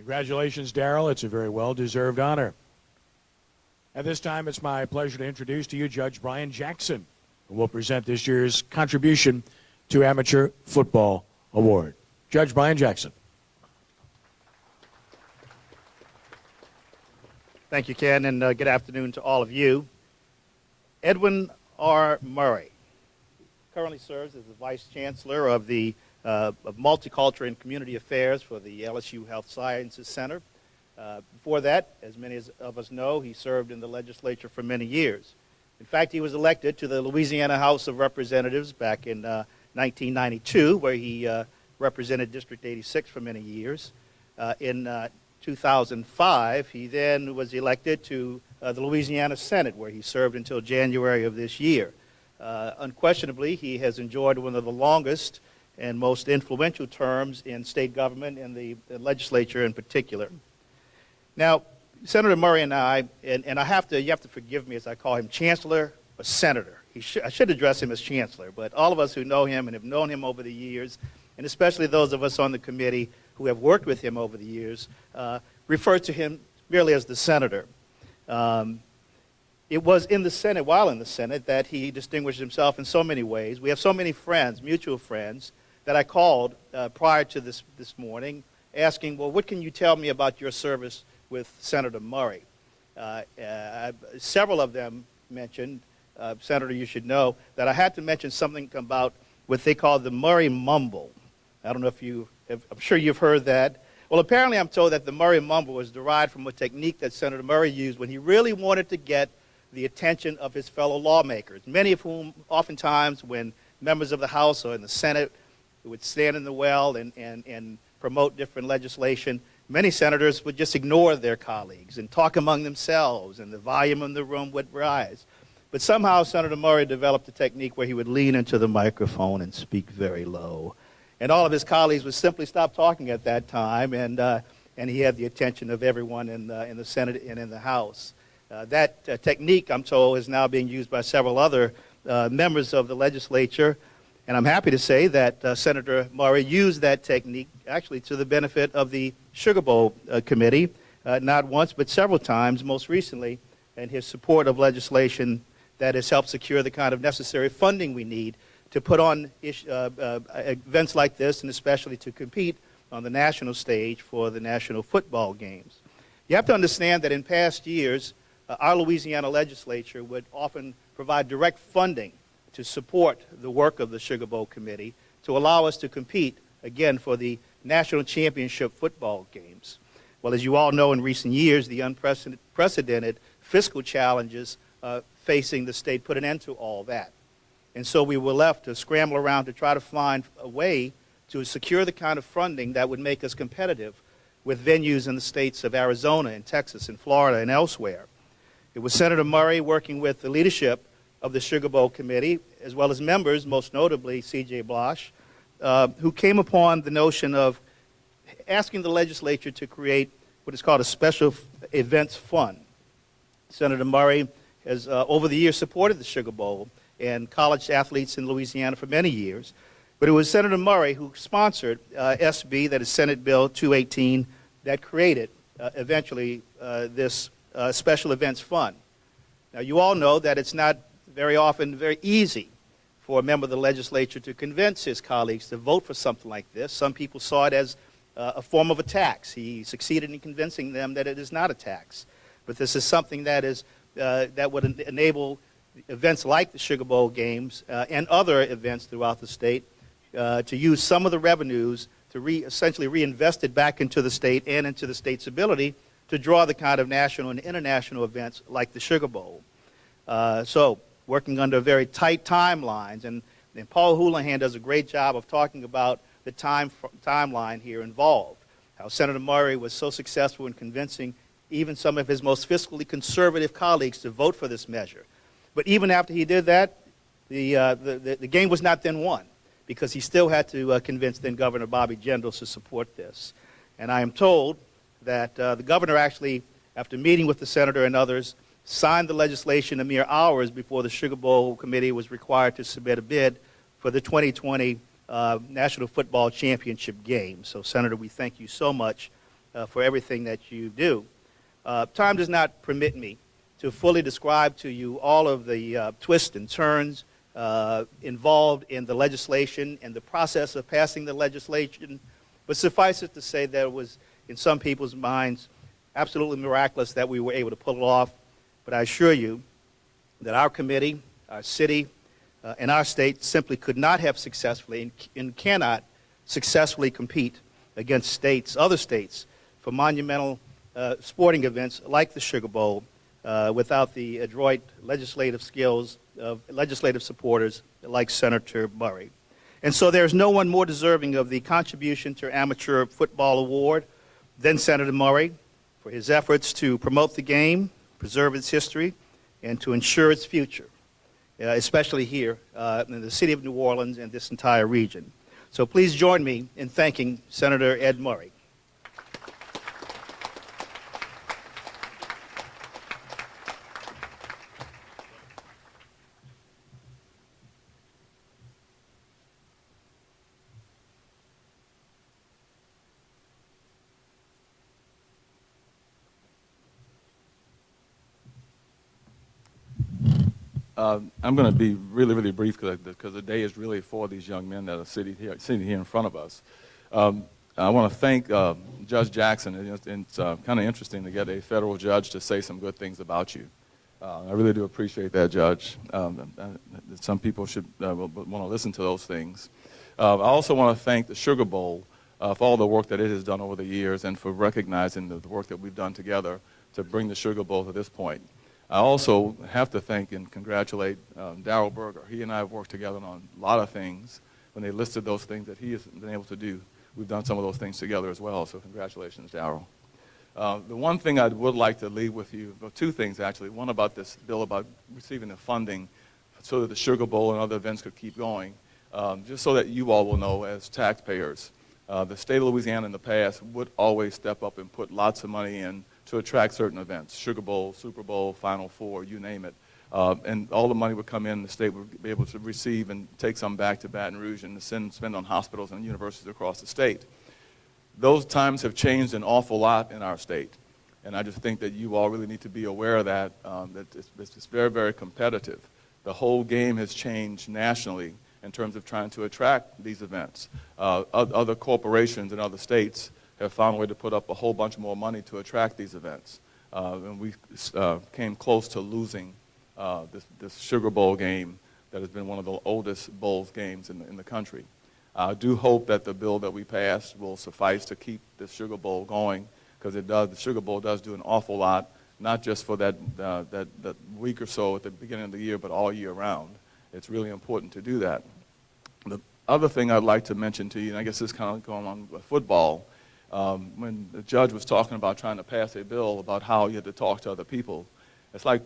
Congratulations, Darrell. It's a very well-deserved honor. At this time, it's my pleasure to introduce to you Judge Brian Jackson, who will present this year's Contribution to Amateur Football Award. Judge Brian Jackson. Thank you, Ken, and good afternoon to all of you. Edwin R. Murray currently serves as the Vice Chancellor of the of Multicultural and Community Affairs for the LSU Health Sciences Center. Before that, as many of us know, he served in the legislature for many years. In fact, he was elected to the Louisiana House of Representatives back in 1992, where he represented District 86 for many years. In 2005, he then was elected to the Louisiana Senate, where he served until January of this year. Unquestionably, he has enjoyed one of the longest and most influential terms in state government and the legislature in particular. Now, Senator Murray and I, and you have to forgive me as I call him Chancellor or Senator. I should address him as Chancellor, but all of us who know him and have known him over the years, and especially those of us on the committee who have worked with him over the years, refer to him merely as the Senator. It was in the Senate, while in the Senate, that he distinguished himself in so many ways. We have so many friends, mutual friends, that I called prior to this morning asking, well, what can you tell me about your service with Senator Murray? Several of them mentioned, Senator, you should know, that I had to mention something about what they call the Murray Mumble. I don't know if I'm sure you've heard that. Well, apparently I'm told that the Murray Mumble was derived from a technique that Senator Murray used when he really wanted to get the attention of his fellow lawmakers, many of whom oftentimes when members of the House or in the Senate would stand in the well and promote different legislation, many senators would just ignore their colleagues and talk among themselves, and the volume in the room would rise. But somehow Senator Murray developed a technique where he would lean into the microphone and speak very low. And all of his colleagues would simply stop talking at that time, and he had the attention of everyone in the Senate and in the House. That technique, I'm told, is now being used by several other members of the legislature. And I'm happy to say that Senator Murray used that technique actually to the benefit of the Sugar Bowl Committee, not once but several times, most recently in his support of legislation that has helped secure the kind of necessary funding we need to put on events like this, and especially to compete on the national stage for the national football games. You have to understand that in past years, our Louisiana legislature would often provide direct funding to support the work of the Sugar Bowl Committee to allow us to compete, again, for the national championship football games. Well, as you all know, in recent years, the unprecedented fiscal challenges facing the state put an end to all that. And so we were left to scramble around to try to find a way to secure the kind of funding that would make us competitive with venues in the states of Arizona and Texas and Florida and elsewhere. It was Senator Murray working with the leadership of the Sugar Bowl Committee, as well as members, most notably C.J. Blosh, who came upon the notion of asking the legislature to create what is called a special events fund. Senator Murray has, over the years, supported the Sugar Bowl and college athletes in Louisiana for many years. But it was Senator Murray who sponsored SB, that is Senate Bill 218, that created eventually this special events fund. Now, you all know that it's not very often very easy for a member of the legislature to convince his colleagues to vote for something like this. Some people saw it as a form of a tax. He succeeded in convincing them that it is not a tax. But this is something that is that would enable events like the Sugar Bowl games and other events throughout the state to use some of the revenues to essentially reinvest it back into the state and into the state's ability to draw the kind of national and international events like the Sugar Bowl. So working under very tight timelines, and Paul Houlihan does a great job of talking about the timeline here involved, how Senator Murray was so successful in convincing even some of his most fiscally conservative colleagues to vote for this measure. But even after he did that, the game was not then won, because he still had to convince then Governor Bobby Jindal to support this. And I am told that the governor actually, after meeting with the senator and others, signed the legislation a mere hours before the Sugar Bowl Committee was required to submit a bid for the 2020 National Football Championship game. So, Senator, we thank you so much for everything that you do. Time does not permit me to fully describe to you all of the twists and turns involved in the legislation and the process of passing the legislation, but suffice it to say that it was, in some people's minds, absolutely miraculous that we were able to pull it off. But I assure you that our committee, our city, and our state simply could not have successfully and cannot successfully compete against other states, for monumental sporting events like the Sugar Bowl without the adroit legislative skills of legislative supporters like Senator Murray. And so there's no one more deserving of the Contribution to Amateur Football Award than Senator Murray for his efforts to promote the game, preserve its history, and to ensure its future, especially here in the city of New Orleans and this entire region. So please join me in thanking Senator Ed Murray. I'm going to be really, really brief because the day is really for these young men that are sitting here in front of us. I want to thank Judge Jackson. It's kind of interesting to get a federal judge to say some good things about you. I really do appreciate that, Judge. Some people should want to listen to those things. I also want to thank the Sugar Bowl for all the work that it has done over the years and for recognizing the work that we've done together to bring the Sugar Bowl to this point. I also have to thank and congratulate Darryl Berger. He and I have worked together on a lot of things. When they listed those things that he has been able to do, we've done some of those things together as well, so congratulations, Darryl. The one thing I would like to leave with you, well, two things actually. One about this bill about receiving the funding so that the Sugar Bowl and other events could keep going, just so that you all will know as taxpayers. The state of Louisiana in the past would always step up and put lots of money in to attract certain events, Sugar Bowl, Super Bowl, Final Four, you name it. And all the money would come in, the state would be able to receive and take some back to Baton Rouge and spend on hospitals and universities across the state. Those times have changed an awful lot in our state. And I just think that you all really need to be aware of that, that it's very, very competitive. The whole game has changed nationally in terms of trying to attract these events. Other corporations in other states have found a way to put up a whole bunch more money to attract these events. And we came close to losing this Sugar Bowl game that has been one of the oldest bowls games in the country. I do hope that the bill that we passed will suffice to keep the Sugar Bowl going, because the Sugar Bowl does do an awful lot, not just for that week or so at the beginning of the year, but all year round. It's really important to do that. The other thing I'd like to mention to you, and I guess this is kind of going on with football, when the judge was talking about trying to pass a bill about how you had to talk to other people, it's like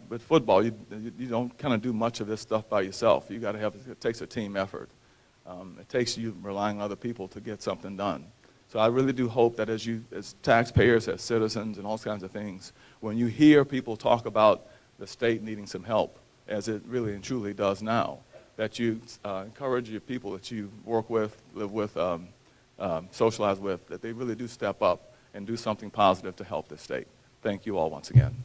with football, you don't kind of do much of this stuff by yourself. You got to it takes a team effort. It takes you relying on other people to get something done. So I really do hope that as taxpayers, as citizens, and all kinds of things, when you hear people talk about the state needing some help, as it really and truly does now, that you encourage your people that you work with, live with, socialize with, that they really do step up and do something positive to help this state. Thank you all once again.